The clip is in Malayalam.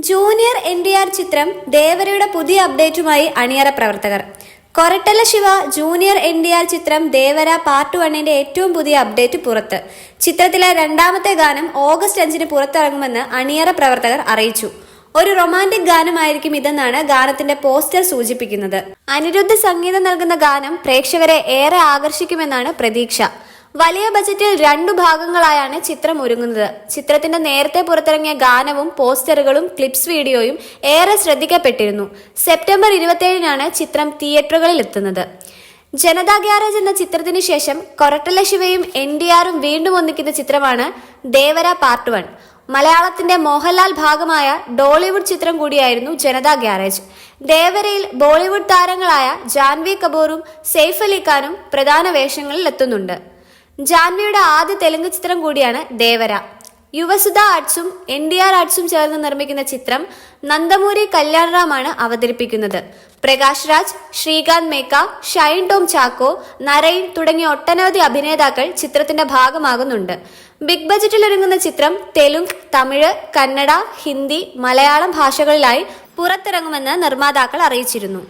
ജൂനിയർ NTR ചിത്രം ദേവരയുടെ പുതിയ അപ്ഡേറ്റുമായി അണിയറ പ്രവർത്തകർ. കൊരട്ടല ശിവ ജൂനിയർ NTR ചിത്രം ദേവര പാർട്ട് 1ന്റെ ഏറ്റവും പുതിയ അപ്ഡേറ്റ് പുറത്ത്. ചിത്രത്തിലെ രണ്ടാമത്തെ ഗാനം ഓഗസ്റ്റ് 5-ന് പുറത്തിറങ്ങുമെന്ന് അണിയറ പ്രവർത്തകർ അറിയിച്ചു. ഒരു റൊമാൻറ്റിക് ഗാനമായിരിക്കും ഇതെന്നാണ് ഗാനത്തിന്റെ പോസ്റ്റർ സൂചിപ്പിക്കുന്നത്. അനിരുദ്ധ് സംഗീതം നൽകുന്ന ഗാനം പ്രേക്ഷകരെ ഏറെ ആകർഷിക്കുമെന്നാണ് പ്രതീക്ഷ. വലിയ ബജറ്റിൽ 2 ഭാഗങ്ങളായാണ് ചിത്രം ഒരുങ്ങുന്നത്. ചിത്രത്തിന്റെ നേരത്തെ പുറത്തിറങ്ങിയ ഗാനവും പോസ്റ്ററുകളും ക്ലിപ്സ് വീഡിയോയും ഏറെ ശ്രദ്ധിക്കപ്പെട്ടിരുന്നു. സെപ്റ്റംബർ 27-നാണ് ചിത്രം തിയേറ്ററുകളിൽ എത്തുന്നത്. ജനതാ ഗ്യാരേജ് എന്ന ചിത്രത്തിന് ശേഷം കൊരട്ടല ശിവയും NTRും വീണ്ടും ഒന്നിക്കുന്ന ചിത്രമാണ് ദേവര പാർട്ട് 1. മലയാളത്തിന്റെ മോഹൻലാൽ ഭാഗമായ ഡോളിവുഡ് ചിത്രം കൂടിയായിരുന്നു ജനതാ ഗ്യാരേജ്. ദേവരയിൽ ബോളിവുഡ് താരങ്ങളായ ജാൻവി കപൂറും സെയ്ഫ് അലി ഖാനും പ്രധാന വേഷങ്ങളിൽ എത്തുന്നുണ്ട്. ജാൻവിയുടെ ആദ്യ തെലുങ്ക് ചിത്രം കൂടിയാണ് ദേവര. യുവസുധ ആർട്സും NTR ആർട്സും ചേർന്ന് നിർമ്മിക്കുന്ന ചിത്രം നന്ദമൂരി കല്യാൺറാമാണ് അവതരിപ്പിക്കുന്നത്. പ്രകാശ് രാജ്, ശ്രീകാന്ത് മേക്ക, ഷൈൻ ടോം ചാക്കോ, നരൈൻ തുടങ്ങിയ ഒട്ടനവധി അഭിനേതാക്കൾ ചിത്രത്തിന്റെ ഭാഗമാകുന്നുണ്ട്. ബിഗ് ബജറ്റിൽ ഒരുങ്ങുന്ന ചിത്രം തെലുങ്ക്, തമിഴ്, കന്നഡ, ഹിന്ദി, മലയാളം ഭാഷകളിലായി പുറത്തിറങ്ങുമെന്ന് നിർമ്മാതാക്കൾ അറിയിച്ചിരുന്നു.